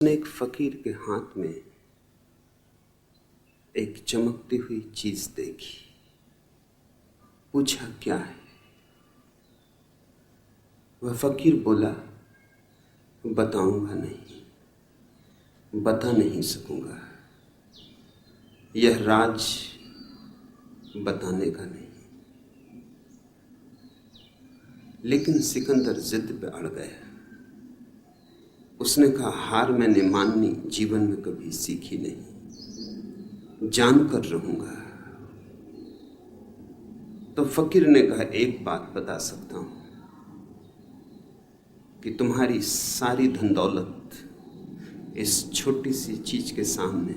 उसने एक फकीर के हाथ में एक चमकती हुई चीज देखी। पूछा, क्या है? वह फकीर बोला, बताऊंगा नहीं, बता नहीं सकूंगा। यह राज बताने का नहीं। लेकिन सिकंदर जिद पे अड़ गया। उसने कहा, हार मैंने माननी जीवन में कभी सीखी नहीं, जानकर रहूंगा। तो फकीर ने कहा, एक बात बता सकता हूं कि तुम्हारी सारी धन दौलत इस छोटी सी चीज के सामने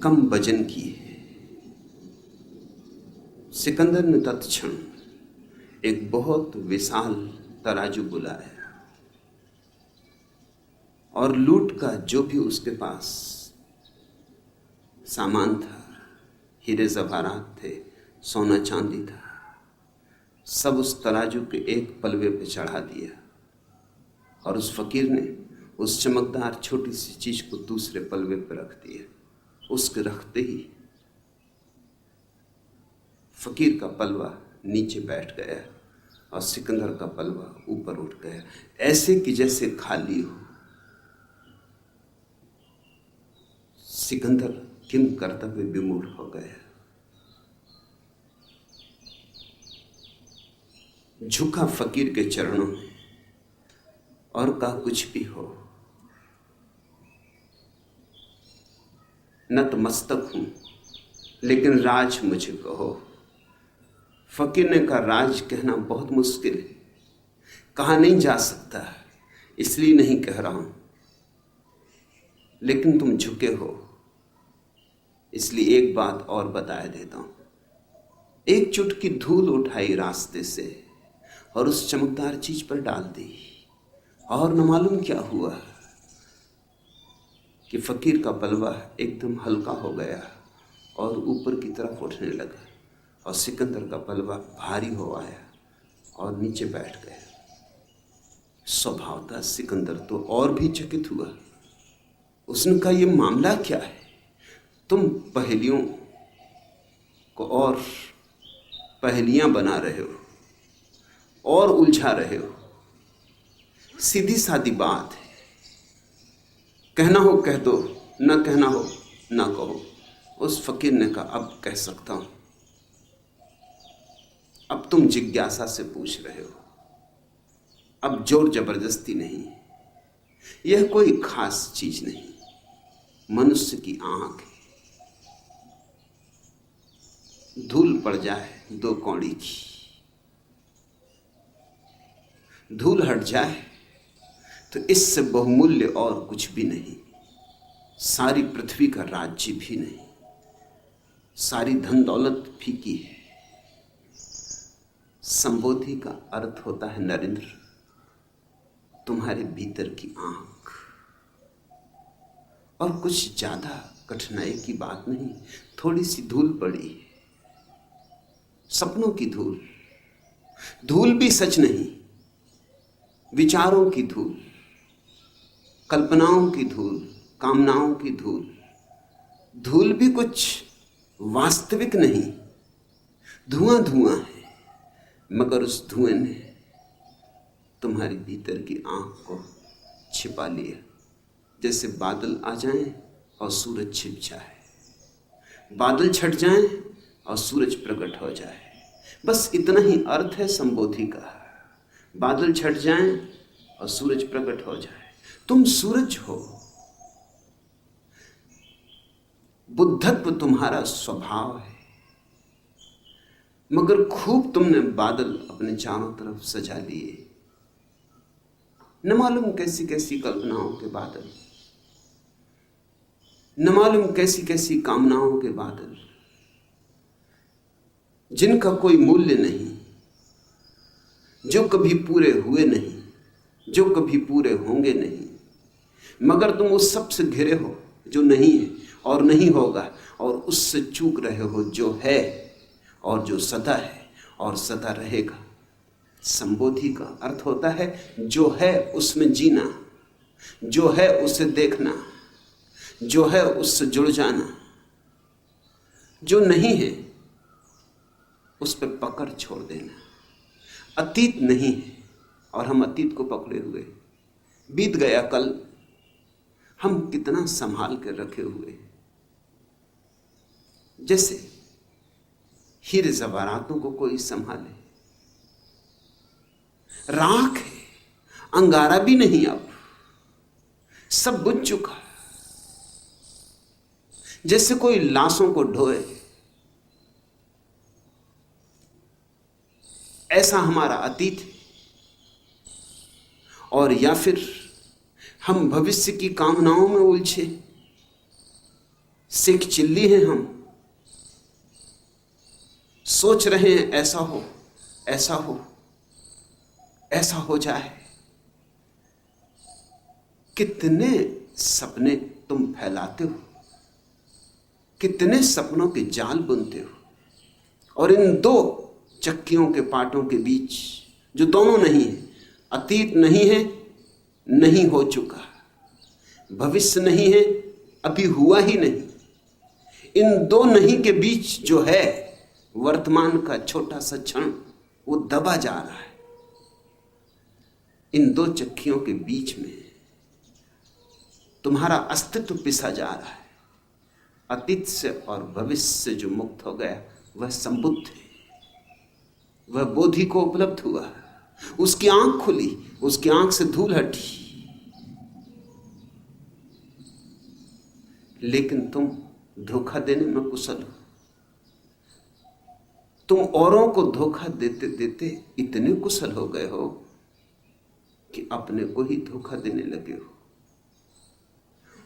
कम वजन की है। सिकंदर ने तत्क्षण एक बहुत विशाल तराजू बुलाया और लूट का जो भी उसके पास सामान था, हीरे जवाहरात थे, सोना चांदी था, सब उस तराजू के एक पलवे पे चढ़ा दिया। और उस फकीर ने उस चमकदार छोटी सी चीज को दूसरे पलवे पर रख दिया। उसके रखते ही फकीर का पलवा नीचे बैठ गया और सिकंदर का पलवा ऊपर उठ गया, ऐसे कि जैसे खाली हो। सिकंदर किम कर्तव्य विमूढ़ हो गया। झुका फकीर के चरणों में और कहा, कुछ भी हो, नतमस्तक हूं, लेकिन राज मुझे कहो। फकीर ने कहा, राज कहना बहुत मुश्किल है, कहा नहीं जा सकता, इसलिए नहीं कह रहा हूं। लेकिन तुम झुके हो, इसलिए एक बात और बताया देता हूं। एक चुटकी धूल उठाई रास्ते से और उस चमकदार चीज पर डाल दी, और न मालूम क्या हुआ कि फकीर का पलवा एकदम हल्का हो गया और ऊपर की तरफ उठने लगा, और सिकंदर का पलवा भारी हो आया और नीचे बैठ गया। स्वभावतः सिकंदर तो और भी चकित हुआ। उसने कहा, यह मामला क्या है? तुम पहेलियों को और पहेलियां बना रहे हो और उलझा रहे हो। सीधी सादी बात है, कहना हो कह दो, न कहना हो न कहो। उस फकीर ने कहा, अब कह सकता हूं। अब तुम जिज्ञासा से पूछ रहे हो, अब जोर जबरदस्ती नहीं। यह कोई खास चीज नहीं, मनुष्य की आंख है। धूल पड़ जाए 2 कौड़ी की, धूल हट जाए तो इससे बहुमूल्य और कुछ भी नहीं। सारी पृथ्वी का राज्य भी नहीं, सारी धन दौलत फीकी है। संबोधि का अर्थ होता है नरेंद्र, तुम्हारे भीतर की आंख। और कुछ ज्यादा कठिनाई की बात नहीं, थोड़ी सी धूल पड़ी है, सपनों की धूल। धूल भी सच नहीं, विचारों की धूल, कल्पनाओं की धूल, कामनाओं की धूल। धूल भी कुछ वास्तविक नहीं, धुआं धुआं है, मगर उस धुएं ने तुम्हारी भीतर की आंख को छिपा लिया। जैसे बादल आ जाएं और सूरज छिप जाए, बादल छट जाएं और सूरज प्रकट हो जाए। बस इतना ही अर्थ है संबोधि का। बादल छट जाएं और सूरज प्रकट हो जाए। तुम सूरज हो, बुद्धत्व तुम्हारा स्वभाव है, मगर खूब तुमने बादल अपने चारों तरफ सजा लिए। न मालूम कैसी कैसी कल्पनाओं के बादल, न मालूम कैसी कैसी कामनाओं के बादल, जिनका कोई मूल्य नहीं, जो कभी पूरे हुए नहीं, जो कभी पूरे होंगे नहीं। मगर तुम उस सब से घिरे हो जो नहीं है और नहीं होगा, और उससे चूक रहे हो जो है और जो सदा है और सदा रहेगा। संबोधि का अर्थ होता है जो है उसमें जीना, जो है उसे देखना, जो है उससे जुड़ जाना, जो नहीं है उस पर पकड़ छोड़ देना। अतीत नहीं है और हम अतीत को पकड़े हुए, बीत गया कल हम कितना संभाल कर रखे हुए, जैसे हीरे जवाहरातों को कोई संभाले। राख है, अंगारा भी नहीं, अब सब बुझ चुका। जैसे कोई लाशों को ढोए, ऐसा हमारा अतीत है। और या फिर हम भविष्य की कामनाओं में उलझे, सिख चिल्ली हैं हम, सोच रहे हैं ऐसा हो, ऐसा हो, ऐसा हो जाए। कितने सपने तुम फैलाते हो, कितने सपनों के जाल बुनते हो, और इन दो चक्कियों के पाटों के बीच जो दोनों नहीं है, अतीत नहीं है, नहीं हो चुका, भविष्य नहीं है, अभी हुआ ही नहीं, इन दो नहीं के बीच जो है वर्तमान का छोटा सा क्षण, वो दबा जा रहा है। इन दो चक्कियों के बीच में तुम्हारा अस्तित्व पिसा जा रहा है। अतीत से और भविष्य से जो मुक्त हो गया वह संबुद्ध है, वह बोधि को उपलब्ध हुआ, उसकी आंख खुली, उसकी आंख से धूल हटी। लेकिन तुम धोखा देने में कुशल हो। तुम औरों को धोखा देते देते इतने कुशल हो गए हो कि अपने को ही धोखा देने लगे हो।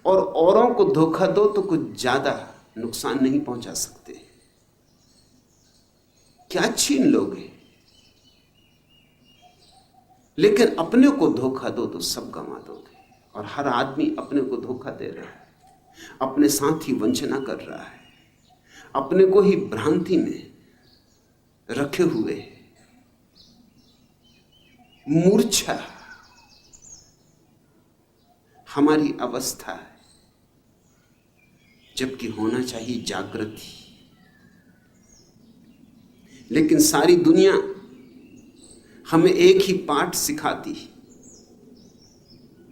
और औरों को धोखा दो तो कुछ ज्यादा नुकसान नहीं पहुंचा सकते, क्या छीन लोगे? लेकिन अपने को धोखा दो तो सब गंवा दोगे। और हर आदमी अपने को धोखा दे रहा है, अपने साथ ही वंचना कर रहा है, अपने को ही भ्रांति में रखे हुए। मूर्छा हमारी अवस्था है, जबकि होना चाहिए जागृति। लेकिन सारी दुनिया हमें एक ही पाठ सिखाती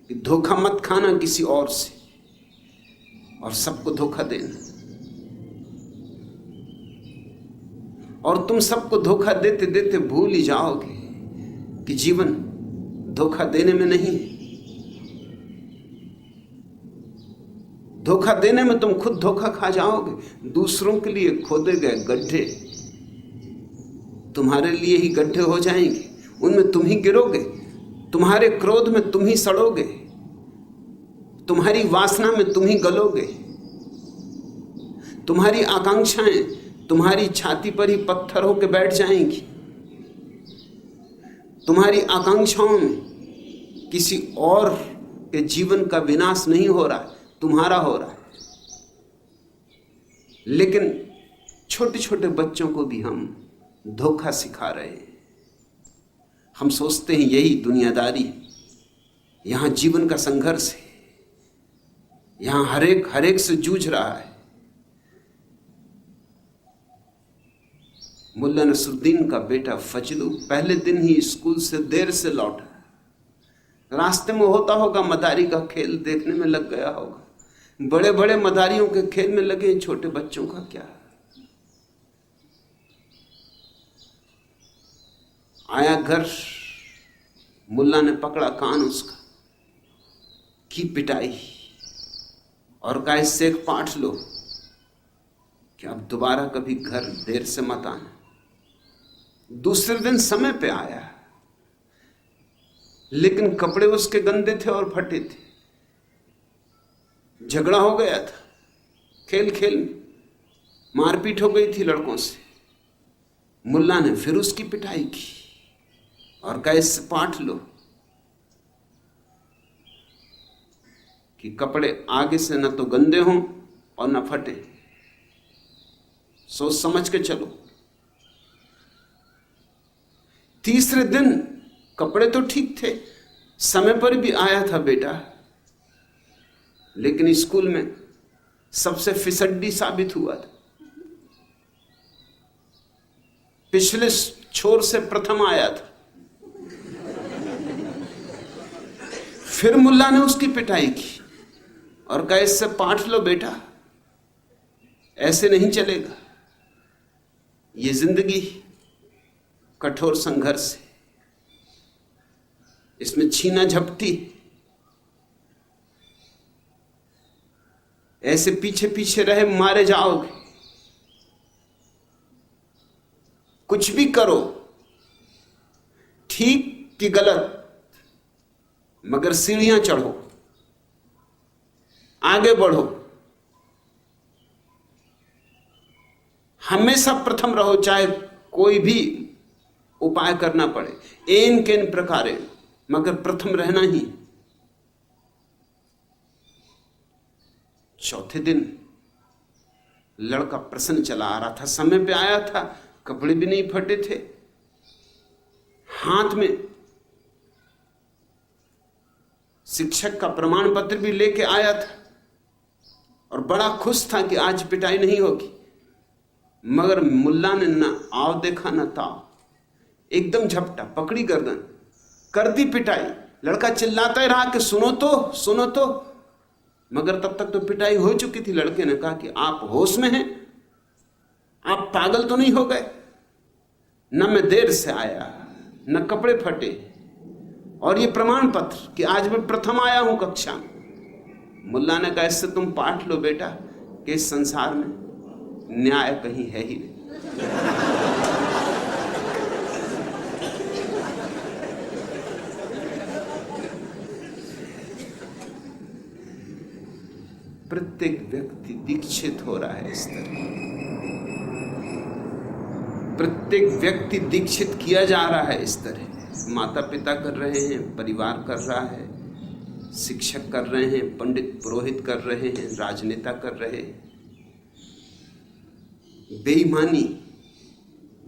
कि धोखा मत खाना किसी और से, और सबको धोखा देना। और तुम सबको धोखा देते देते भूल ही जाओगे कि जीवन धोखा देने में नहीं है। धोखा देने में तुम खुद धोखा खा जाओगे। दूसरों के लिए खोदे गए गड्ढे तुम्हारे लिए ही गड्ढे हो जाएंगे, उनमें तुम ही गिरोगे, तुम्हारे क्रोध में तुम ही सड़ोगे, तुम्हारी वासना में तुम ही गलोगे, तुम्हारी आकांक्षाएं तुम्हारी छाती पर ही पत्थर होकर बैठ जाएंगी। तुम्हारी आकांक्षाओं में किसी और के जीवन का विनाश नहीं हो रहा है, तुम्हारा हो रहा है। लेकिन छोटे छोटे बच्चों को भी हम धोखा सिखा रहे हैं। हम सोचते हैं यही दुनियादारी, यहां जीवन का संघर्ष है, यहां हर एक से जूझ रहा है। मुल्ला नसरुद्दीन का बेटा फजलू पहले दिन ही स्कूल से देर से लौटा, रास्ते में होता होगा मदारी का खेल देखने में लग गया होगा। बड़े बड़े मदारियों के खेल में लगे, छोटे बच्चों का क्या। आया घर, मुल्ला ने पकड़ा कान उसका, की पिटाई और कहा इससे एक पाठ लो कि अब दोबारा कभी घर देर से मत आना। दूसरे दिन समय पे आया, लेकिन कपड़े उसके गंदे थे और फटे थे। झगड़ा हो गया था, खेल खेल में मारपीट हो गई थी लड़कों से। मुल्ला ने फिर उसकी पिटाई की और कहा इससे पाठ लो कि कपड़े आगे से न तो गंदे हों और न फटे, सोच समझ के चलो। तीसरे दिन कपड़े तो ठीक थे, समय पर भी आया था बेटा, लेकिन स्कूल में सबसे फिसड्डी साबित हुआ था। पिछले छोर से प्रथम आया था। फिर मुल्ला ने उसकी पिटाई की और कहा, इससे पाठ लो बेटा, ऐसे नहीं चलेगा। ये जिंदगी कठोर संघर्ष है, इसमें छीना झपटी, ऐसे पीछे पीछे रहे मारे जाओगे। कुछ भी करो, ठीक कि गलत, मगर सीढ़ियां चढ़ो, आगे बढ़ो, हमेशा प्रथम रहो, चाहे कोई भी उपाय करना पड़े, एन केन प्रकारे, मगर प्रथम रहना ही। चौथे दिन लड़का प्रसन्न चला आ रहा था, समय पे आया था, कपड़े भी नहीं फटे थे, हाथ में शिक्षक का प्रमाण पत्र भी लेके आया था और बड़ा खुश था कि आज पिटाई नहीं होगी। मगर मुल्ला ने ना आव देखा ना ताव, एकदम झपटा, पकड़ी गर्दन, कर दी पिटाई। लड़का चिल्लाता ही रहा कि सुनो तो, सुनो तो, मगर तब तक तो पिटाई हो चुकी थी। लड़के ने कहा कि आप होश में हैं, आप पागल तो नहीं हो गए? न मैं देर से आया, न कपड़े फटे, और ये प्रमाण पत्र कि आज मैं प्रथम आया हूं कक्षा में। मुल्ला ने कहा, इससे तुम पाठ लो बेटा कि इस संसार में न्याय कहीं है ही नहीं। प्रत्येक व्यक्ति दीक्षित हो रहा है इस तरह, प्रत्येक व्यक्ति दीक्षित किया जा रहा है इस तरह। माता पिता कर रहे हैं, परिवार कर रहा है, शिक्षक कर रहे हैं, पंडित पुरोहित कर रहे हैं, राजनेता कर रहे हैं। बेईमानी,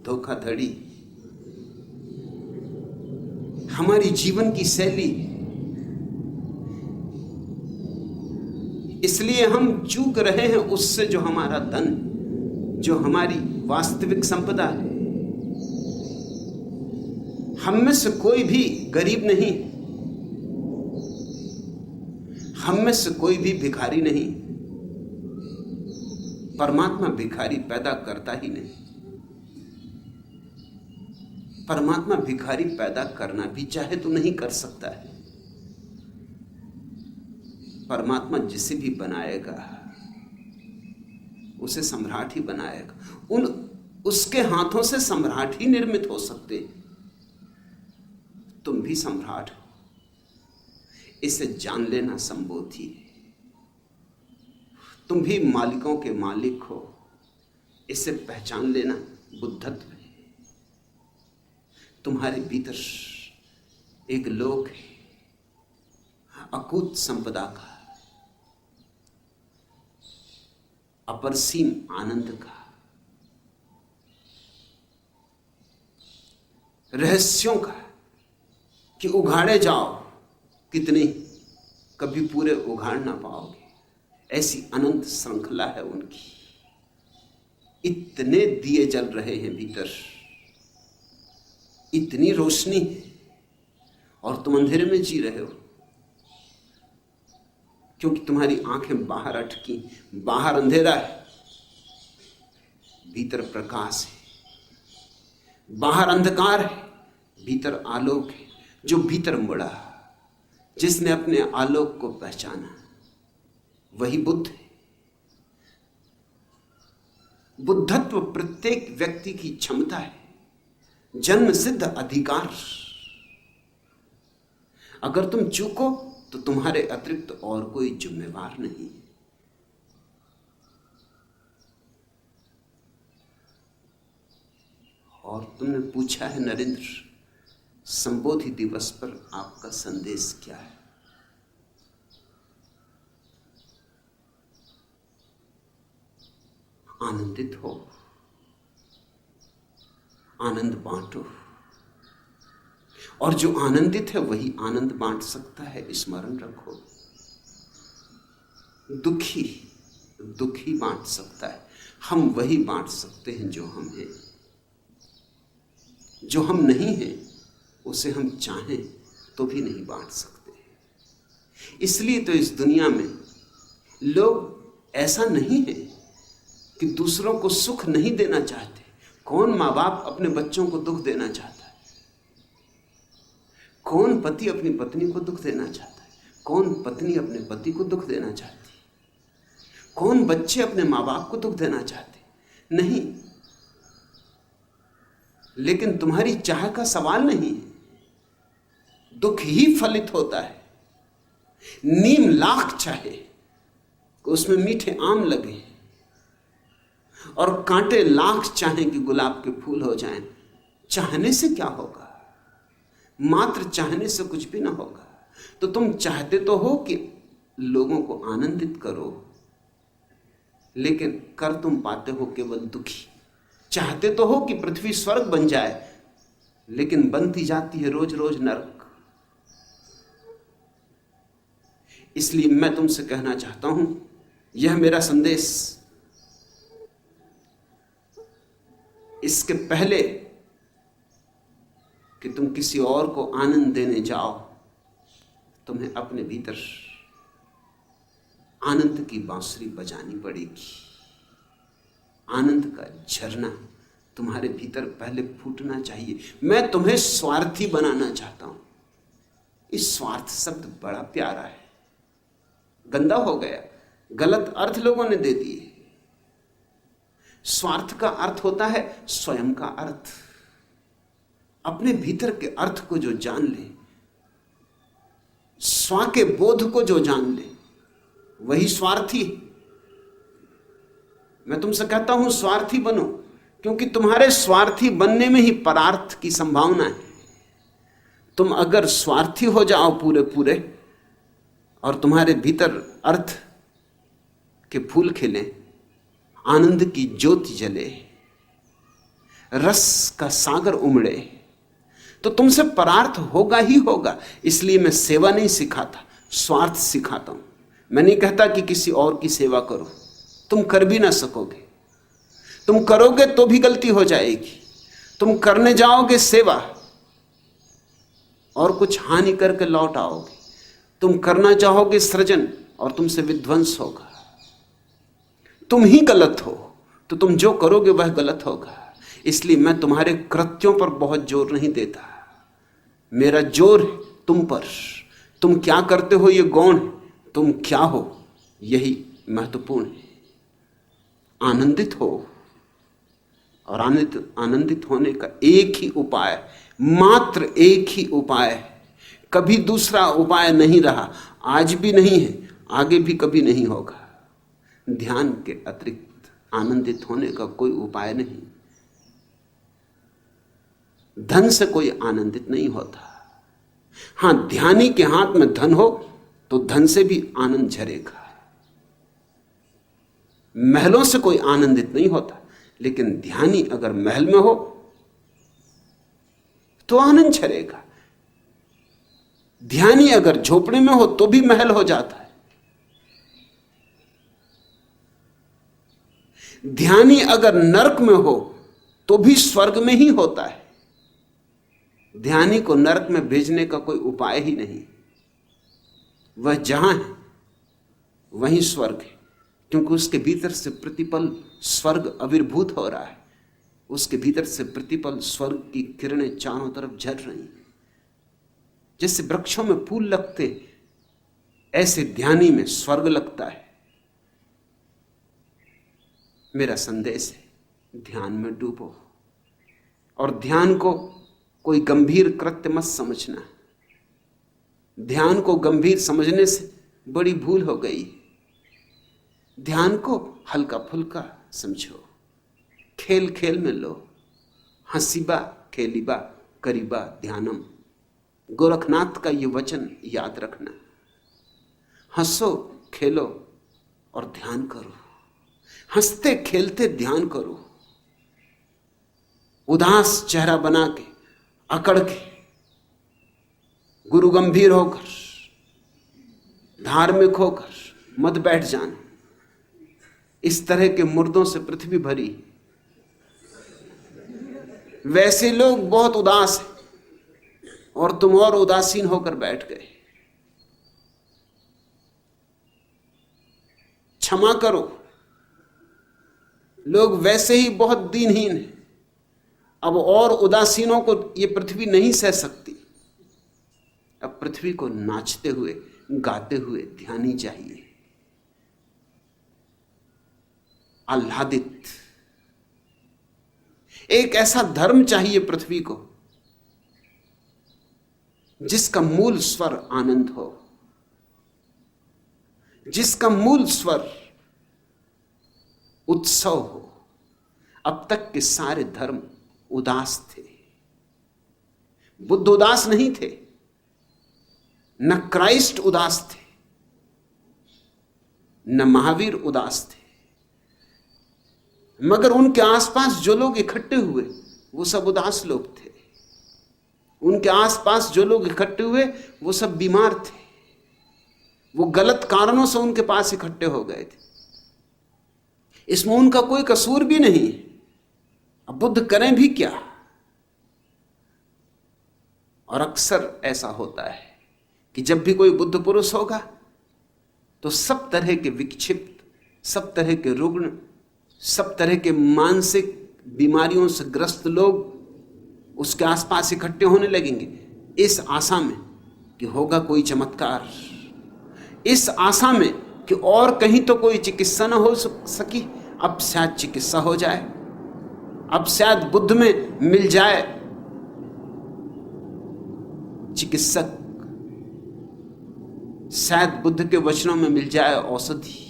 धोखाधड़ी हमारी जीवन की शैली, इसलिए हम चूक रहे हैं उससे जो हमारा धन, जो हमारी वास्तविक संपदा है। हम में से कोई भी गरीब नहीं, हम में से कोई भी भिखारी नहीं। परमात्मा भिखारी पैदा करता ही नहीं। परमात्मा भिखारी पैदा करना भी चाहे तो नहीं कर सकता है। परमात्मा जिसे भी बनाएगा उसे सम्राट ही बनाएगा। उसके हाथों से सम्राट ही निर्मित हो सकते हैं। तुम भी सम्राट हो, इसे जान लेना संबोधि है। तुम भी मालिकों के मालिक हो, इसे पहचान लेना बुद्धत्व है। तुम्हारे भीतर एक लोक है, अकूत संपदा का, अपरसीम आनंद का, रहस्यों का, कि उघाड़े जाओ कितने, कभी पूरे उघाड़ ना पाओगे। ऐसी अनंत श्रृंखला है उनकी। इतने दिए जल रहे हैं भीतर, इतनी रोशनी है, और तुम अंधेरे में जी रहे हो क्योंकि तुम्हारी आंखें बाहर अटकी। बाहर अंधेरा है, भीतर प्रकाश है। बाहर अंधकार है, भीतर आलोक है। जो भीतर मुड़ा, जिसने अपने आलोक को पहचाना, वही बुद्ध है। बुद्धत्व प्रत्येक व्यक्ति की क्षमता है, जन्म सिद्ध अधिकार। अगर तुम चूको तो तुम्हारे अतिरिक्त और कोई जिम्मेवार नहीं। और तुमने पूछा है नरेंद्र, संबोधि दिवस पर आपका संदेश क्या है? आनंदित हो, आनंद बांटो, और जो आनंदित है वही आनंद बांट सकता है। स्मरण रखो। दुखी दुखी बांट सकता है। हम वही बांट सकते हैं जो हम हैं। जो हम नहीं हैं उसे हम चाहें तो भी नहीं बांट सकते। इसलिए तो इस दुनिया में लोग ऐसा नहीं है कि दूसरों को सुख नहीं देना चाहते। कौन माँ बाप अपने बच्चों को दुख देना चाहता है? कौन पति अपनी पत्नी को दुख देना चाहता है? कौन पत्नी अपने पति को दुख देना चाहती है? कौन बच्चे अपने माँ बाप को दुख देना चाहते? नहीं। लेकिन तुम्हारी चाह का सवाल नहीं है। दुख ही फलित होता है। नीम लाख चाहे कि उसमें मीठे आम लगे और कांटे लाख चाहें कि गुलाब के फूल हो जाएं, चाहने से क्या होगा? मात्र चाहने से कुछ भी ना होगा। तो तुम चाहते तो हो कि लोगों को आनंदित करो, लेकिन कर तुम पाते हो केवल दुखी। चाहते तो हो कि पृथ्वी स्वर्ग बन जाए, लेकिन बनती जाती है रोज रोज नरक। इसलिए मैं तुमसे कहना चाहता हूं, यह मेरा संदेश इसके पहले कि तुम किसी और को आनंद देने जाओ, तुम्हें अपने भीतर आनंद की बांसुरी बजानी पड़ेगी। आनंद का झरना तुम्हारे भीतर पहले फूटना चाहिए। मैं तुम्हें स्वार्थी बनाना चाहता हूं। इस स्वार्थ शब्द बड़ा प्यारा है, गंदा हो गया, गलत अर्थ लोगों ने दे दिए। स्वार्थ का अर्थ होता है स्वयं का अर्थ। अपने भीतर के अर्थ को जो जान ले, स्व के बोध को जो जान ले, वही स्वार्थी। मैं तुमसे कहता हूं स्वार्थी बनो, क्योंकि तुम्हारे स्वार्थी बनने में ही परार्थ की संभावना है। तुम अगर स्वार्थी हो जाओ पूरे पूरे और तुम्हारे भीतर अर्थ के फूल खिले, आनंद की ज्योति जले, रस का सागर उमड़े, तो तुमसे परार्थ होगा ही होगा। इसलिए मैं सेवा नहीं सिखाता, स्वार्थ सिखाता हूं। मैं नहीं कहता कि किसी और की सेवा करो, तुम कर भी ना सकोगे। तुम करोगे तो भी गलती हो जाएगी। तुम करने जाओगे सेवा और कुछ हानि करके लौट आओगे। तुम करना चाहोगे सृजन और तुमसे विध्वंस होगा। तुम ही गलत हो तो तुम जो करोगे वह गलत होगा। इसलिए मैं तुम्हारे कृत्यों पर बहुत जोर नहीं देता। मेरा जोर है तुम पर। तुम क्या करते हो ये गौण है, तुम क्या हो यही महत्वपूर्ण है। आनंदित हो, और आनंदित होने का एक ही उपाय, मात्र एक ही उपाय है। कभी दूसरा उपाय नहीं रहा, आज भी नहीं है, आगे भी कभी नहीं होगा। ध्यान के अतिरिक्त आनंदित होने का कोई उपाय नहीं। धन से कोई आनंदित नहीं होता। हां, ध्यानी के हाथ में धन हो तो धन से भी आनंद झरेगा। महलों से कोई आनंदित नहीं होता, लेकिन ध्यानी अगर महल में हो तो आनंद झरेगा। ध्यानी अगर झोपड़े में हो तो भी महल हो जाता है। ध्यानी अगर नरक में हो तो भी स्वर्ग में ही होता है। ध्यानी को नरक में भेजने का कोई उपाय ही नहीं। वह जहां है वहीं स्वर्ग है, क्योंकि उसके भीतर से प्रतिपल स्वर्ग आविर्भूत हो रहा है। उसके भीतर से प्रतिपल स्वर्ग की किरणें चारों तरफ झर रही हैं। जैसे वृक्षों में फूल लगते, ऐसे ध्यानी में स्वर्ग लगता है। मेरा संदेश है, ध्यान में डूबो। और ध्यान को कोई गंभीर कृत्य मत समझना। ध्यान को गंभीर समझने से बड़ी भूल हो गई। ध्यान को हल्का फुल्का समझो, खेल खेल में लो। हंसीबा खेलीबा करीबा ध्यानम, गोरखनाथ का ये वचन याद रखना। हंसो खेलो और ध्यान करो। हंसते खेलते ध्यान करो। उदास चेहरा बना के, अकड़ के, गुरु गंभीर होकर, धार्मिक होकर, मत बैठ जाना, इस तरह के मुर्दों से पृथ्वी भरी। वैसे लोग बहुत उदास हैं और तुम और उदासीन होकर बैठ गए। क्षमा करो, लोग वैसे ही बहुत दीनहीन हैं, अब और उदासीनों को ये पृथ्वी नहीं सह सकती। अब पृथ्वी को नाचते हुए गाते हुए ध्यानी चाहिए, आह्लादित। एक ऐसा धर्म चाहिए पृथ्वी को जिसका मूल स्वर आनंद हो, जिसका मूल स्वर उत्सव हो। अब तक के सारे धर्म उदास थे। बुद्ध उदास नहीं थे, न क्राइस्ट उदास थे, न महावीर उदास थे, मगर उनके आसपास जो लोग इकट्ठे हुए वो सब उदास लोग थे। उनके आसपास जो लोग इकट्ठे हुए वो सब बीमार थे, वो गलत कारणों से उनके पास इकट्ठे हो गए थे। इसमें उनका कोई कसूर भी नहीं। अब बुद्ध करें भी क्या? और अक्सर ऐसा होता है कि जब भी कोई बुद्ध पुरुष होगा तो सब तरह के विक्षिप्त, सब तरह के रुग्ण, सब तरह के मानसिक बीमारियों से ग्रस्त लोग उसके आसपास इकट्ठे होने लगेंगे, इस आशा में कि होगा कोई चमत्कार, इस आशा में कि और कहीं तो कोई चिकित्सा न हो सकी, अब शायद चिकित्सा हो जाए, अब शायद बुद्ध में मिल जाए चिकित्सक, शायद बुद्ध के वचनों में मिल जाए औषधि।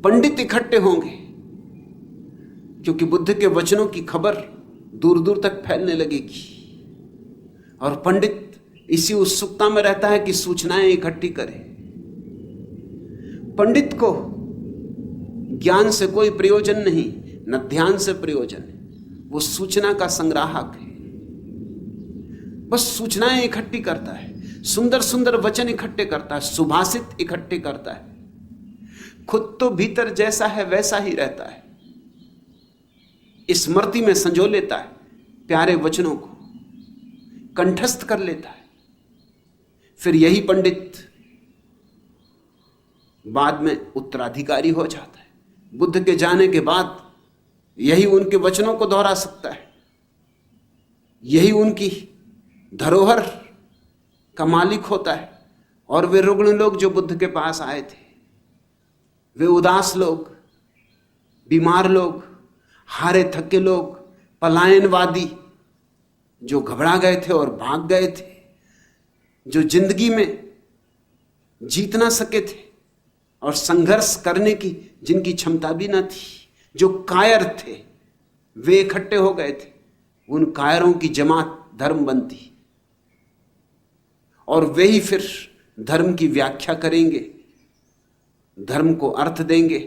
पंडित इकट्ठे होंगे क्योंकि बुद्ध के वचनों की खबर दूर दूर तक फैलने लगेगी, और पंडित इसी उत्सुकता में रहता है कि सूचनाएं इकट्ठी करे। पंडित को ज्ञान से कोई प्रयोजन नहीं, न ध्यान से प्रयोजन है, वो सूचना का संग्राहक है। बस सूचनाएं इकट्ठी करता है, सुंदर सुंदर वचन इकट्ठे करता है, सुभाषित इकट्ठे करता है। खुद तो भीतर जैसा है वैसा ही रहता है, स्मृति में संजो लेता है, प्यारे वचनों को कंठस्थ कर लेता है। फिर यही पंडित बाद में उत्तराधिकारी हो जाता है। बुद्ध के जाने के बाद यही उनके वचनों को दोहरा सकता है, यही उनकी धरोहर का मालिक होता है। और वे रुग्ण लोग जो बुद्ध के पास आए थे, वे उदास लोग, बीमार लोग, हारे थके लोग, पलायनवादी जो घबरा गए थे और भाग गए थे, जो जिंदगी में जीत ना सके थे और संघर्ष करने की जिनकी क्षमता भी ना थी, जो कायर थे, वे इकट्ठे हो गए थे। उन कायरों की जमात धर्म बनती, और वे ही फिर धर्म की व्याख्या करेंगे, धर्म को अर्थ देंगे।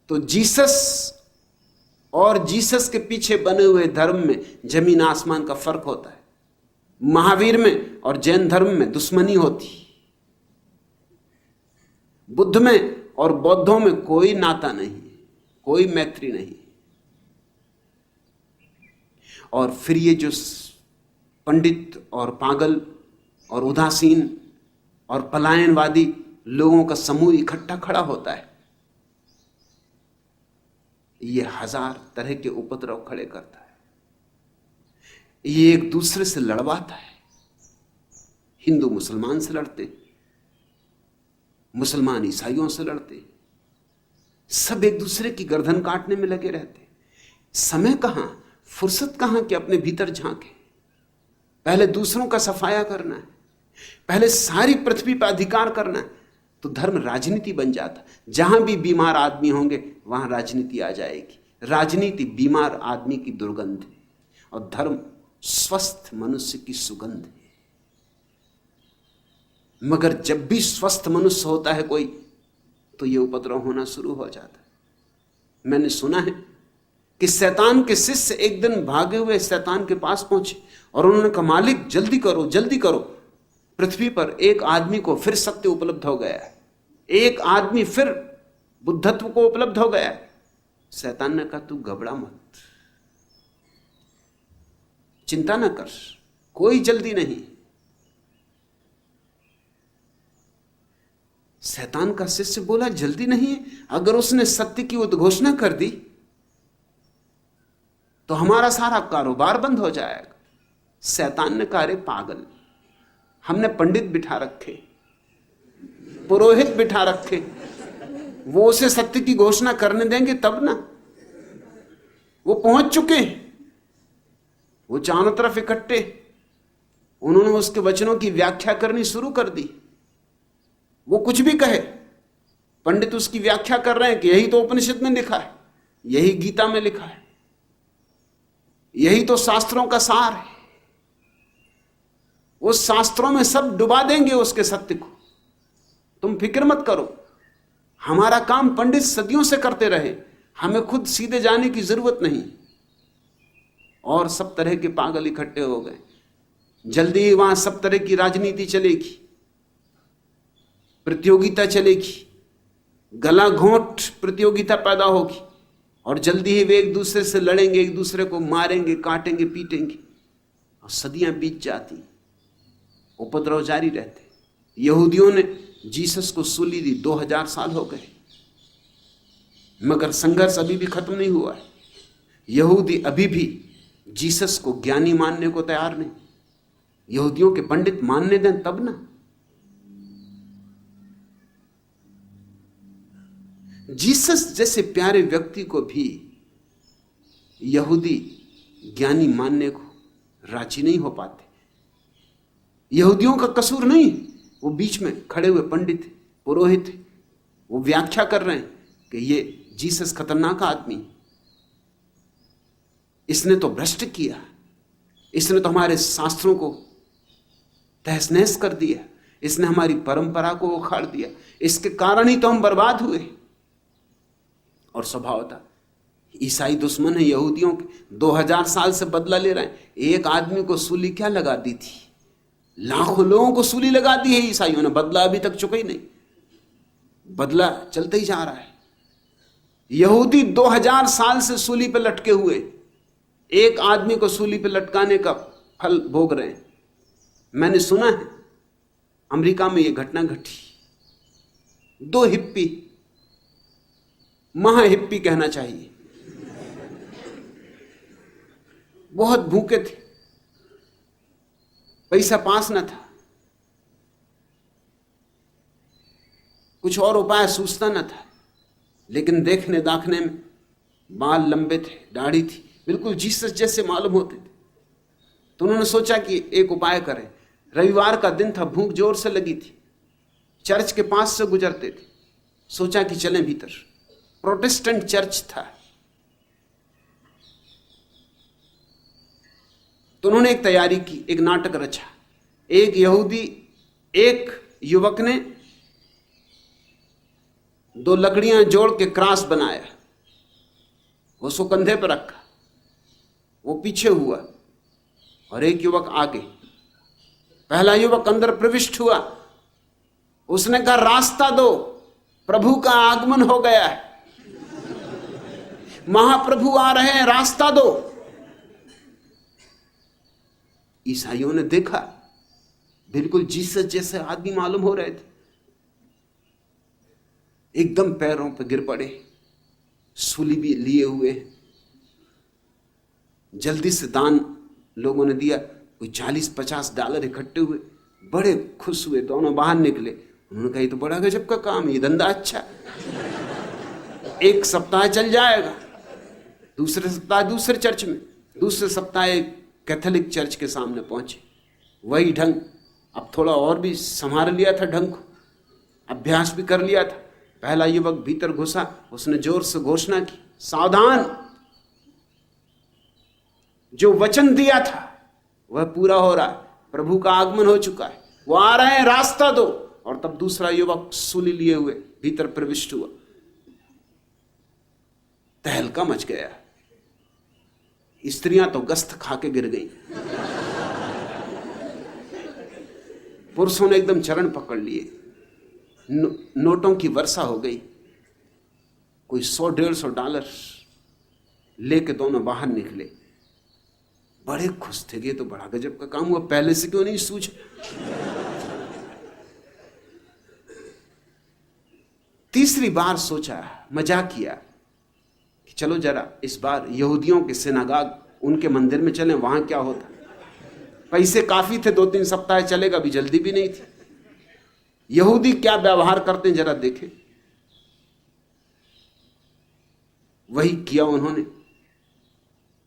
तो जीसस और जीसस के पीछे बने हुए धर्म में जमीन आसमान का फर्क होता है। महावीर में और जैन धर्म में दुश्मनी होती, बुद्ध में और बौद्धों में कोई नाता नहीं, कोई मैत्री नहीं। और फिर ये जो पंडित और पागल और उदासीन और पलायनवादी लोगों का समूह इकट्ठा खड़ा होता है, ये हजार तरह के उपद्रव खड़े करता है, ये एक दूसरे से लड़वाता है। हिंदू मुसलमान से लड़ते, मुसलमान ईसाइयों से लड़ते, सब एक दूसरे की गर्दन काटने में लगे रहते। समय कहां, फुर्सत कहां कि अपने भीतर झांके। पहले दूसरों का सफाया करना है, पहले सारी पृथ्वी पर अधिकार करना है, तो धर्म राजनीति बन जाता। जहां भी बीमार आदमी होंगे वहां राजनीति आ जाएगी। राजनीति बीमार आदमी की दुर्गंध है और धर्म स्वस्थ मनुष्य की सुगंध है। मगर जब भी स्वस्थ मनुष्य होता है कोई, तो यह उपद्रव होना शुरू हो जाता है। मैंने सुना है कि शैतान के शिष्य एक दिन भागे हुए शैतान के पास पहुंचे और उन्होंने कहा, मालिक जल्दी करो जल्दी करो, पृथ्वी पर एक आदमी को फिर सत्य उपलब्ध हो गया है, एक आदमी फिर बुद्धत्व को उपलब्ध हो गया है। शैतान ने कहा, तू घबरा मत, चिंता न कर, कोई जल्दी नहीं। शैतान का शिष्य बोला, जल्दी नहीं है? अगर उसने सत्य की उद्घोषणा कर दी तो हमारा सारा कारोबार बंद हो जाएगा। शैतान ने कहा, अरे पागल, हमने पंडित बिठा रखे, पुरोहित बिठा रखे, वो उसे सत्य की घोषणा करने देंगे तब ना? वो पहुंच चुके हैं, वो चारों तरफ इकट्ठे, उन्होंने उसके वचनों की व्याख्या करनी शुरू कर दी। वो कुछ भी कहे, पंडित उसकी व्याख्या कर रहे हैं कि यही तो उपनिषद में लिखा है, यही गीता में लिखा है, यही तो शास्त्रों का सार है। उस शास्त्रों में सब डुबा देंगे उसके सत्य को। तुम फिक्र मत करो, हमारा काम पंडित सदियों से करते रहे, हमें खुद सीधे जाने की जरूरत नहीं। और सब तरह के पागल इकट्ठे हो गए। जल्दी ही वहां सब तरह की राजनीति चलेगी, प्रतियोगिता चलेगी, गला घोंट प्रतियोगिता पैदा होगी, और जल्दी ही वे एक दूसरे से लड़ेंगे, एक दूसरे को मारेंगे, काटेंगे, पीटेंगे, और सदियां बीत जाती, उपद्रव जारी रहते। यहूदियों ने जीसस को सूली दी, 2000 साल हो गए, मगर संघर्ष अभी भी खत्म नहीं हुआ है। यहूदी अभी भी जीसस को ज्ञानी मानने को तैयार नहीं। यहूदियों के पंडित मानने दें तब ना। जीसस जैसे प्यारे व्यक्ति को भी यहूदी ज्ञानी मानने को राजी नहीं हो पाते। यहूदियों का कसूर नहीं, वो बीच में खड़े हुए पंडित पुरोहित, वो व्याख्या कर रहे हैं कि ये जीसस खतरनाक आदमी, इसने तो भ्रष्ट किया, इसने तो हमारे शास्त्रों को तहस नहस कर दिया, इसने हमारी परंपरा को उखाड़ दिया, इसके कारण ही तो हम बर्बाद हुए। और स्वभाव था, ईसाई दुश्मन है यहूदियों के, 2000 साल से बदला ले रहे हैं। एक आदमी को सूली क्या लगा दी थी, लाखों लोगों को सूली लगा दी है ईसाइयों ने, बदला अभी तक चुका ही नहीं, बदला चलता ही जा रहा है। यहूदी 2000 साल से सूली पर लटके हुए, एक आदमी को सूली पर लटकाने का फल भोग रहे हैं। मैंने सुना है अमेरिका में यह घटना घटी। 2 हिप्पी, महा हिप्पी कहना चाहिए, बहुत भूखे थे, पैसा पास न था, कुछ और उपाय सूझता न था, लेकिन देखने दाखने में बाल लंबे थे, दाढ़ी थी, बिल्कुल जीसस जैसे मालूम होते थे। तो उन्होंने सोचा कि एक उपाय करें। रविवार का दिन था, भूख जोर से लगी थी, चर्च के पास से गुजरते थे, सोचा कि चलें भीतर। प्रोटेस्टेंट चर्च था। तो उन्होंने एक तैयारी की, एक नाटक रचा। एक यहूदी, एक युवक ने 2 लकड़ियां जोड़ के क्रॉस बनाया, उसको कंधे पर रखा, वो पीछे हुआ और एक युवक आगे। पहला युवक अंदर प्रविष्ट हुआ, उसने कहा, रास्ता दो, प्रभु का आगमन हो गया है, महाप्रभु आ रहे हैं, रास्ता दो। ईसाइयों ने देखा, बिल्कुल जीसस जैसे आदमी मालूम हो रहे थे, एकदम पैरों पर गिर पड़े, सूली भी लिए हुए। जल्दी से दान लोगों ने दिया, कोई 40-50 डॉलर इकट्ठे हुए, बड़े खुश हुए, दोनों बाहर निकले। उन्होंने कहा, ये तो बड़ा गजब का काम, ये धंधा अच्छा, 1 सप्ताह चल जाएगा, दूसरे सप्ताह दूसरे चर्च में, दूसरे सप्ताह एक कैथोलिक चर्च के सामने पहुंचे। वही ढंग, अब थोड़ा और भी संभाल लिया था ढंग को, अभ्यास भी कर लिया था। पहला युवक भीतर घुसा, उसने जोर से घोषणा की, सावधान, जो वचन दिया था वह पूरा हो रहा है, प्रभु का आगमन हो चुका है, वो आ रहे हैं, रास्ता दो। और तब दूसरा युवक सूली लिए हुए भीतर प्रविष्ट हुआ। तहलका मच गया, स्त्रियां तो गस्त खा के गिर गई। पुरुषों ने एकदम चरण पकड़ लिए, नोटों की वर्षा हो गई। कोई 100-150 डॉलर लेके दोनों बाहर निकले। बड़े खुश थे कि तो बड़ा गजब का काम हुआ, पहले से क्यों नहीं सूझा। तीसरी बार सोचा, मजाक किया कि चलो जरा इस बार यहूदियों के सिनागाग, उनके मंदिर में चलें, वहां क्या होता। पैसे काफी थे, 2-3 सप्ताह चलेगा, भी जल्दी भी नहीं थी। यहूदी क्या व्यवहार करते हैं जरा देखें। वही किया उन्होंने।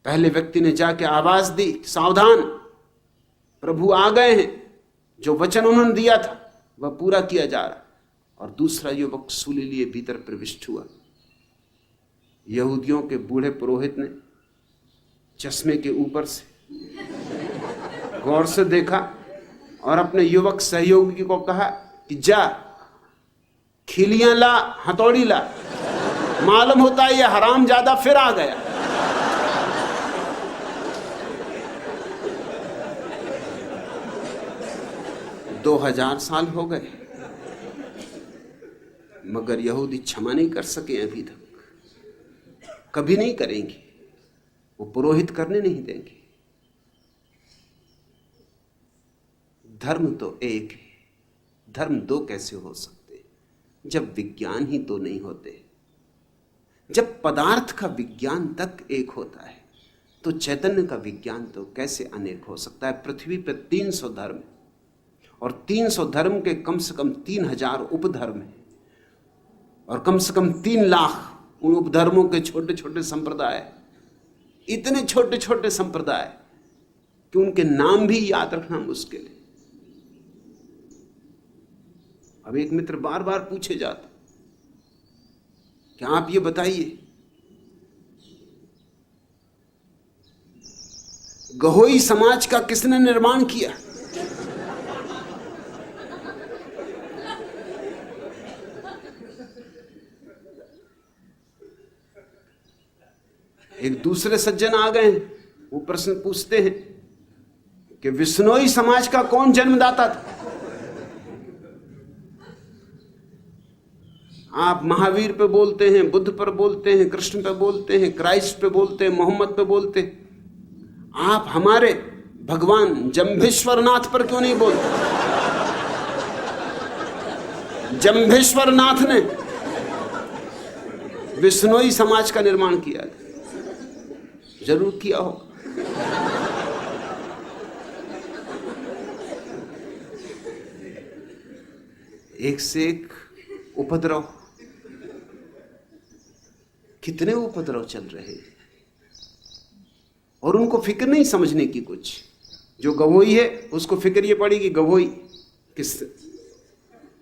पहले व्यक्ति ने जाके आवाज दी, सावधान, प्रभु आ गए हैं। जो वचन उन्होंने दिया था वह पूरा किया जा रहा। और दूसरा युवक सूली लिए भीतर प्रविष्ट हुआ। यहूदियों के बूढ़े पुरोहित ने चश्मे के ऊपर से गौर से देखा और अपने युवक सहयोगी को कहा कि जा खिलियां ला, हथौड़ी ला। मालूम होता है यह हराम ज्यादा फिर आ गया। दो 2000 साल हो गए मगर यहूदी क्षमा नहीं कर सके अभी तक, कभी नहीं करेंगे। वो पुरोहित करने नहीं देंगे। धर्म तो एक है, धर्म दो कैसे हो सकते जब विज्ञान ही दो नहीं होते। जब पदार्थ का विज्ञान तक एक होता है तो चैतन्य का विज्ञान तो कैसे अनेक हो सकता है। पृथ्वी पर 300 धर्म और 300 धर्म के कम से कम 3000 उपधर्म है और कम से कम 3 लाख उन उपधर्मों के छोटे छोटे संप्रदाय। इतने छोटे छोटे संप्रदाय कि उनके नाम भी याद रखना मुश्किल है। अब एक मित्र बार बार पूछे जाता कि आप ये बताइए गहोई समाज का किसने निर्माण किया। एक दूसरे सज्जन आ गए हैं, वो प्रश्न पूछते हैं कि विश्नोई समाज का कौन जन्मदाता था। आप महावीर पे बोलते हैं, बुद्ध पर बोलते हैं, कृष्ण पे बोलते हैं, क्राइस्ट पे बोलते हैं, मोहम्मद पे बोलते हैं। आप हमारे भगवान जंभेश्वरनाथ पर क्यों नहीं बोलते। जंभेश्वरनाथ ने विश्नोई समाज का निर्माण किया, जरूर किया हो। एक से एक उपद्रव, कितने उपद्रव चल रहे हैं और उनको फिक्र नहीं समझने की। कुछ जो गवोई है उसको फिक्र ये पड़ी कि गवोई किस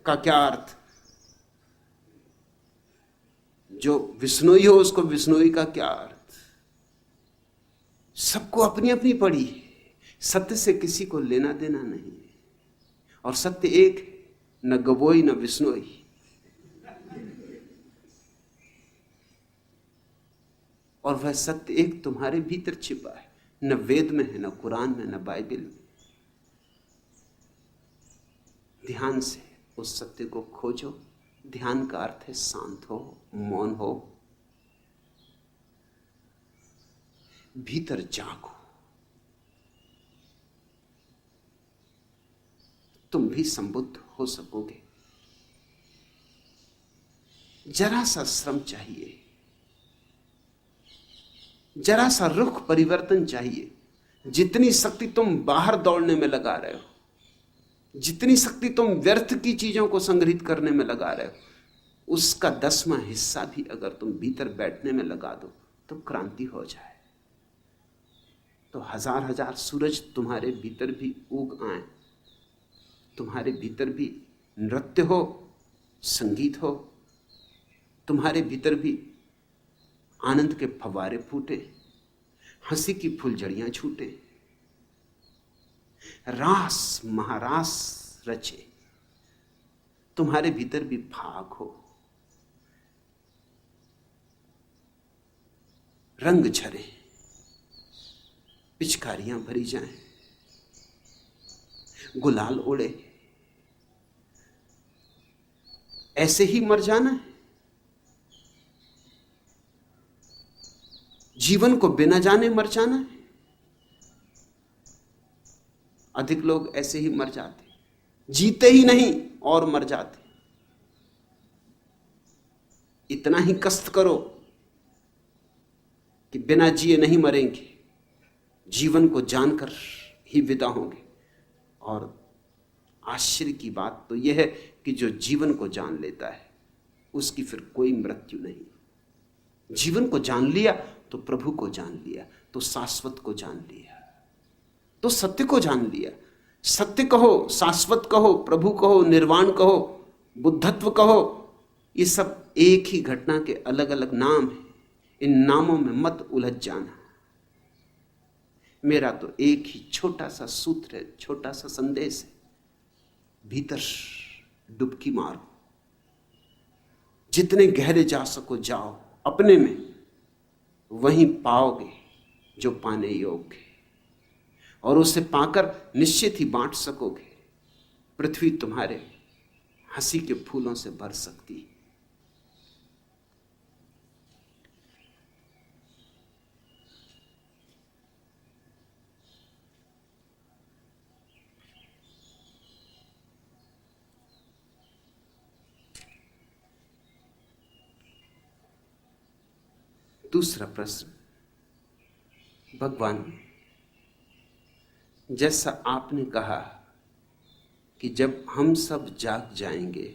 का क्या अर्थ, जो विश्नोई हो उसको विश्नोई का क्या अर्थ। सबको अपनी अपनी पड़ी है, सत्य से किसी को लेना देना नहीं है। और सत्य एक है, न गवोई न विश्नोई। और वह सत्य एक तुम्हारे भीतर छिपा है, न वेद में है, न कुरान में, न बाइबल में। ध्यान से उस सत्य को खोजो। ध्यान का अर्थ है शांत हो, मौन हो, भीतर जागो। तुम भी संबुद्ध हो सकोगे। जरा सा श्रम चाहिए, जरा सा रुख परिवर्तन चाहिए। जितनी शक्ति तुम बाहर दौड़ने में लगा रहे हो, जितनी शक्ति तुम व्यर्थ की चीजों को संग्रहित करने में लगा रहे हो, उसका 10वां हिस्सा भी अगर तुम भीतर बैठने में लगा दो तो क्रांति हो जाए। तो हजार हजार सूरज तुम्हारे भीतर भी उग आए, तुम्हारे भीतर भी नृत्य हो, संगीत हो, तुम्हारे भीतर भी आनंद के फव्वारे फूटे, हंसी की फुलझड़ियां छूटे, रास महारास रचे, तुम्हारे भीतर भी फाग हो, रंग झरे, पिचकारियां भरी जाएं, गुलाल उड़े, ऐसे ही मर जाना है? जीवन को बिना जाने मर जाना है? अधिक लोग ऐसे ही मर जाते, जीते ही नहीं और मर जाते। इतना ही कष्ट करो कि बिना जिए नहीं मरेंगे, जीवन को जानकर ही विदा होंगे। और आश्चर्य की बात तो यह है कि जो जीवन को जान लेता है उसकी फिर कोई मृत्यु नहीं। जीवन को जान लिया तो प्रभु को जान लिया, तो शाश्वत को जान लिया, तो सत्य को जान लिया। सत्य कहो, शाश्वत कहो, प्रभु कहो, निर्वाण कहो, बुद्धत्व कहो, ये सब एक ही घटना के अलग अलग नाम हैं। इन नामों में मत उलझ जाना। मेरा तो एक ही छोटा सा सूत्र है, छोटा सा संदेश है, भीतर डुबकी मारो, जितने गहरे जा सको जाओ अपने में, वहीं पाओगे जो पाने योग्य है, और उसे पाकर निश्चित ही बांट सकोगे। पृथ्वी तुम्हारे हंसी के फूलों से भर सकती है। दूसरा प्रश्न, भगवान, जैसा आपने कहा कि जब हम सब जाग जाएंगे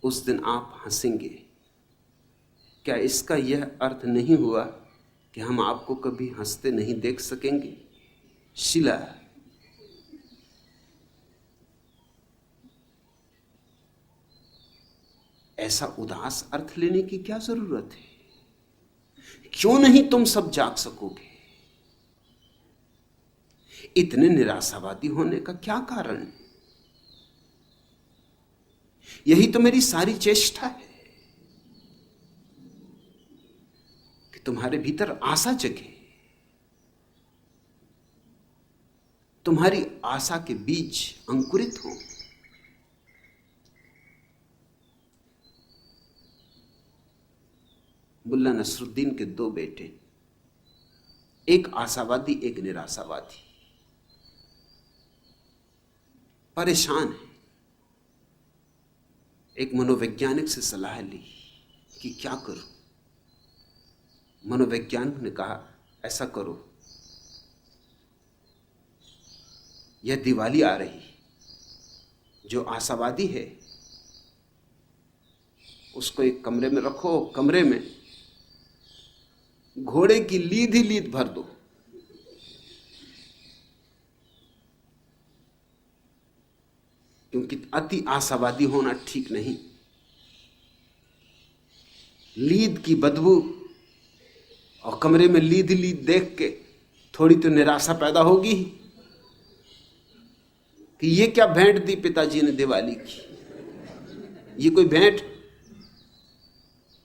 उस दिन आप हंसेंगे, क्या इसका यह अर्थ नहीं हुआ कि हम आपको कभी हंसते नहीं देख सकेंगे? शिला, ऐसा उदास अर्थ लेने की क्या जरूरत है? क्यों नहीं तुम सब जाग सकोगे? इतने निराशावादी होने का क्या कारण है? यही तो मेरी सारी चेष्टा है कि तुम्हारे भीतर आशा जगे, तुम्हारी आशा के बीज अंकुरित हों। मुल्ला नसरुद्दीन के दो बेटे, एक आशावादी एक निराशावादी, परेशान है। एक मनोवैज्ञानिक से सलाह ली कि क्या करूं। मनोवैज्ञानिक ने कहा, ऐसा करो, यह दिवाली आ रही, जो आशावादी है उसको एक कमरे में रखो, कमरे में घोड़े की लीद ही लीद भर दो, क्योंकि अति आशावादी होना ठीक नहीं। लीद की बदबू और कमरे में लीद ही लीद देख के थोड़ी तो निराशा पैदा होगी ही कि ये क्या भेंट दी पिताजी ने दिवाली की, ये कोई भेंट?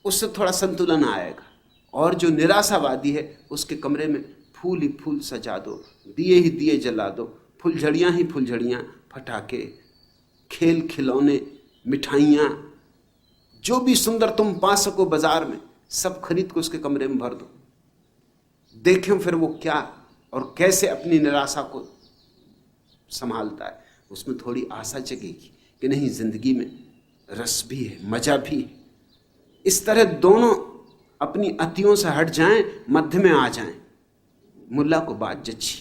उससे थोड़ा संतुलन आएगा। और जो निराशावादी है उसके कमरे में फूल ही फूल सजा दो, दिए ही दिए जला दो, फुलझड़ियां ही फुलझड़ियां, पटाखे, खेल खिलौने, मिठाइयां, जो भी सुंदर तुम पा सको बाजार में, सब खरीद को उसके कमरे में भर दो। देखें फिर वो क्या और कैसे अपनी निराशा को संभालता है। उसमें थोड़ी आशा जगेगी कि नहीं, जिंदगी में रस भी है, मजा भी है। इस तरह दोनों अपनी अतियों से हट जाएं, मध्य में आ जाएं। मुल्ला को बात जची,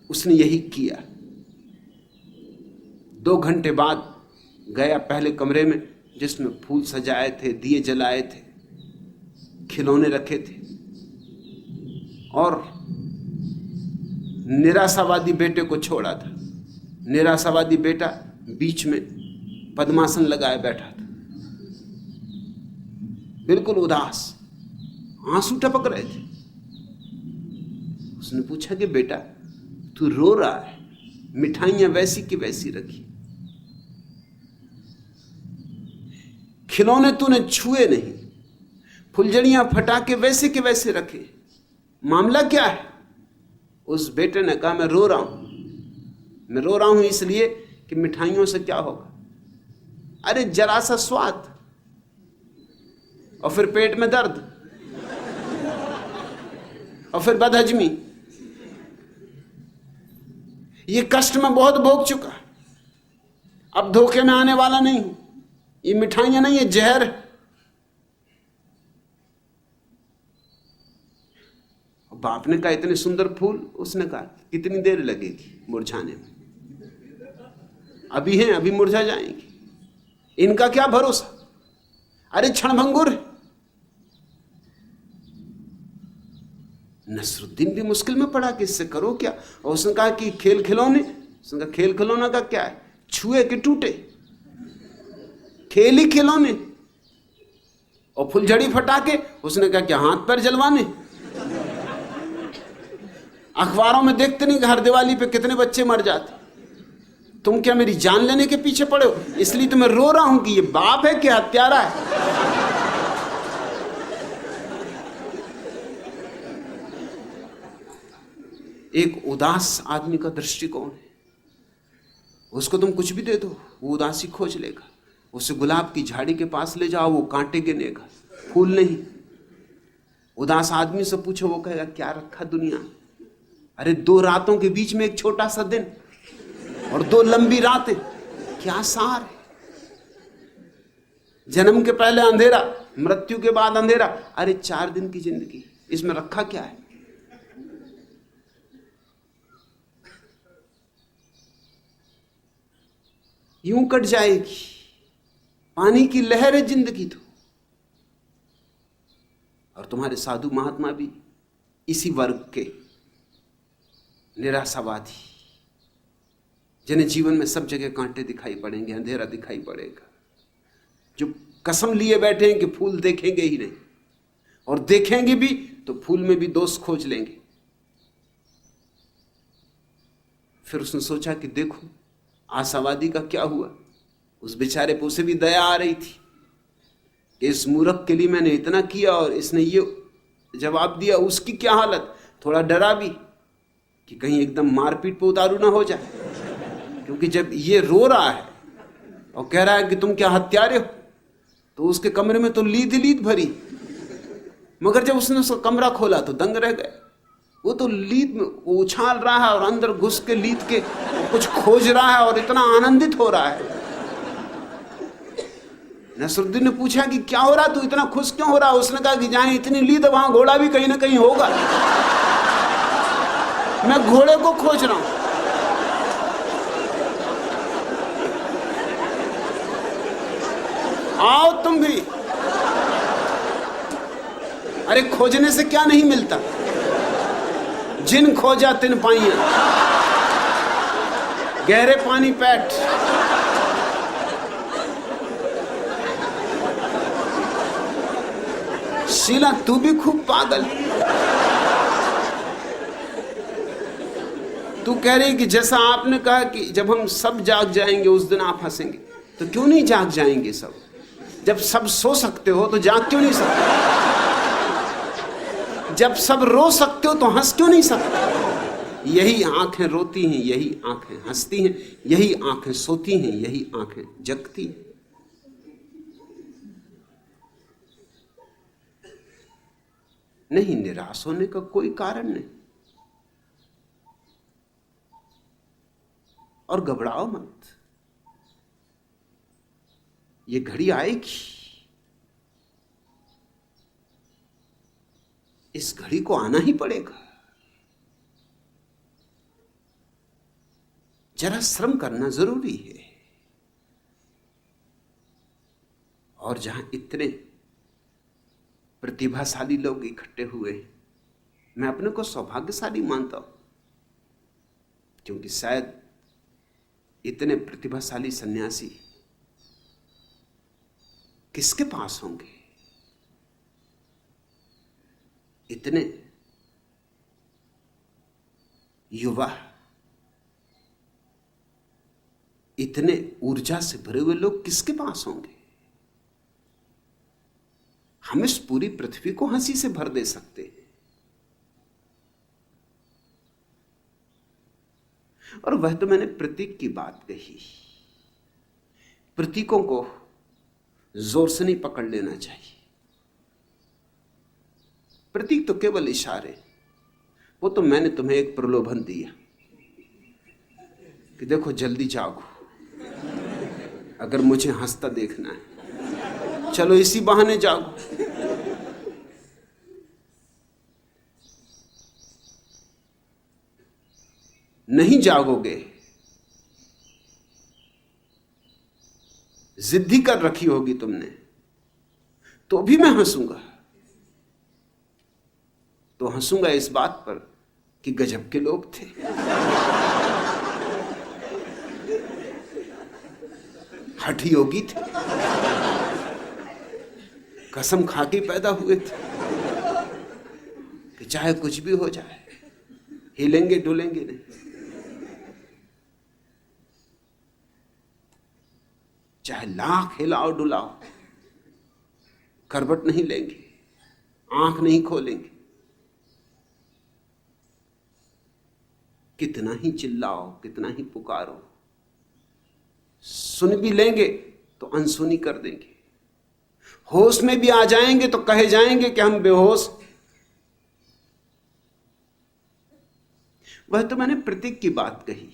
उसने यही किया। 2 घंटे बाद गया पहले कमरे में जिसमें फूल सजाए थे, दिए जलाए थे, खिलौने रखे थे, और निराशावादी बेटे को छोड़ा था। निराशावादी बेटा बीच में पद्मासन लगाए बैठा था, बिल्कुल उदास, आंसू टपक रहे थे। उसने पूछा कि बेटा तू रो रहा है, मिठाइयां वैसी की वैसी रखी, खिलौने तूने छुए नहीं, फुलझड़ियां फटाके वैसे के वैसे रखे, मामला क्या है? उस बेटे ने कहा, मैं रो रहा हूं इसलिए कि मिठाइयों से क्या होगा, अरे जरा सा स्वाद और फिर पेट में दर्द और फिर बदहजमी। ये कष्ट मैं बहुत भोग चुका, अब धोखे में आने वाला नहीं हूं। ये मिठाइयां नहीं, ये जहर है। बाप ने कहा इतने सुंदर फूल, उसने कहा कितनी देर लगेगी मुरझाने में, अभी हैं अभी मुरझा जाएंगे, इनका क्या भरोसा। अरे क्षणभंगुर है। नसरुद्दीन भी मुश्किल में पड़ा कि इससे करो क्या। और उसने कहा कि खेल खिलौने, उसने कहा खेल खिलौना का क्या है, छुए के टूटे, खेल ही खिलौने। और फुलझड़ी फटाके, उसने कहा क्या हाथ पैर जलवाने। अखबारों में देखते नहीं हर दिवाली पे कितने बच्चे मर जाते, तुम क्या मेरी जान लेने के पीछे पड़े हो। इसलिए तो मैं रो रहा हूं कि ये बाप है कि हत्यारा है। एक उदास आदमी का दृष्टिकोण है, उसको तुम कुछ भी दे दो वो उदासी खोज लेगा। उसे गुलाब की झाड़ी के पास ले जाओ वो कांटे गिनेगा, फूल नहीं। उदास आदमी से पूछो वो कहेगा क्या रखा दुनिया में। अरे 2 रातों के बीच में एक छोटा सा दिन और 2 लंबी रातें, क्या सार है। जन्म के पहले अंधेरा, मृत्यु के बाद अंधेरा। अरे 4 दिन की जिंदगी, इसमें रखा क्या है। यूं कट जाएगी, पानी की लहर है जिंदगी तो। और तुम्हारे साधु महात्मा भी इसी वर्ग के निराशावादी, जिन्हें जीवन में सब जगह कांटे दिखाई पड़ेंगे, अंधेरा दिखाई पड़ेगा, जो कसम लिए बैठे हैं कि फूल देखेंगे ही नहीं, और देखेंगे भी तो फूल में भी दोष खोज लेंगे। फिर उसने सोचा कि देखो आशावादी का क्या हुआ। उस बेचारे पे उसे भी दया आ रही थी कि इस मूर्ख के लिए मैंने इतना किया और इसने ये जवाब दिया। उसकी क्या हालत, थोड़ा डरा भी कि कहीं एकदम मारपीट पे उतारू ना हो जाए, क्योंकि जब ये रो रहा है और कह रहा है कि तुम क्या हत्यारे हो, तो उसके कमरे में तो लीद भरी। मगर जब उसने उसका कमरा खोला तो दंग रह गए। वो तो लीद में उछाल रहा है और अंदर घुस के लीद के कुछ खोज रहा है और इतना आनंदित हो रहा है। नसरुद्दीन ने पूछा कि क्या हो रहा, तू इतना खुश क्यों हो रहा। उसने कहा कि जहां इतनी लीद वहां घोड़ा भी कहीं ना कहीं होगा, मैं घोड़े को खोज रहा हूं। आओ तुम भी। अरे खोजने से क्या नहीं मिलता, जिन खोजा तिन पाइया, गहरे पानी पैठ। शीला तू भी खूब पागल। तू कह रही कि जैसा आपने कहा कि जब हम सब जाग जाएंगे उस दिन आप हंसेंगे, तो क्यों नहीं जाग जाएंगे सब। जब सब सो सकते हो तो जाग क्यों नहीं सकते। जब सब रो सकते हो तो हंस क्यों नहीं सकते। यही आंखें रोती हैं, यही आंखें हंसती हैं, यही आंखें सोती हैं, यही आंखें जगती हैं। नहीं, निराश होने का कोई कारण नहीं। और घबराओ मत, ये घड़ी आएगी। इस घड़ी को आना ही पड़ेगा। जरा श्रम करना जरूरी है। और जहां इतने प्रतिभाशाली लोग इकट्ठे हुए, मैं अपने को सौभाग्यशाली मानता हूं, क्योंकि शायद इतने प्रतिभाशाली सन्यासी किसके पास होंगे। इतने युवा, इतने ऊर्जा से भरे हुए लोग किसके पास होंगे। हम इस पूरी पृथ्वी को हंसी से भर दे सकते हैं। और वह तो मैंने प्रतीक की बात कही प्रतीकों को जोर से नहीं पकड़ लेना चाहिए। प्रतीक तो केवल इशारे, वो तो मैंने तुम्हें एक प्रलोभन दिया कि देखो जल्दी जागो, अगर मुझे हंसता देखना है चलो इसी बहाने जागो। नहीं जागोगे, जिद्दी कर रखी होगी तुमने, तो भी मैं हंसूंगा। तो हंसूंगा इस बात पर कि गजब के लोग थे, हठी योगी थे, कसम खा के पैदा हुए थे कि चाहे कुछ भी हो जाए हिलेंगे डुलेंगे नहीं। चाहे लाख हिलाओ डुलाओ, करवट नहीं लेंगे, आंख नहीं खोलेंगे। कितना ही चिल्लाओ, कितना ही पुकारो, सुन भी लेंगे तो अनसुनी कर देंगे। होश में भी आ जाएंगे तो कहे जाएंगे कि हम बेहोश। वह तो मैंने प्रतीक की बात कही,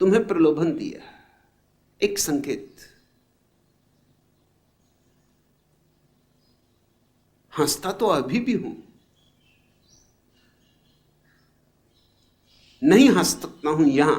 तुम्हें प्रलोभन दिया, एक संकेत। हंसता तो अभी भी हूं, नहीं हंस सकता हूं यहां,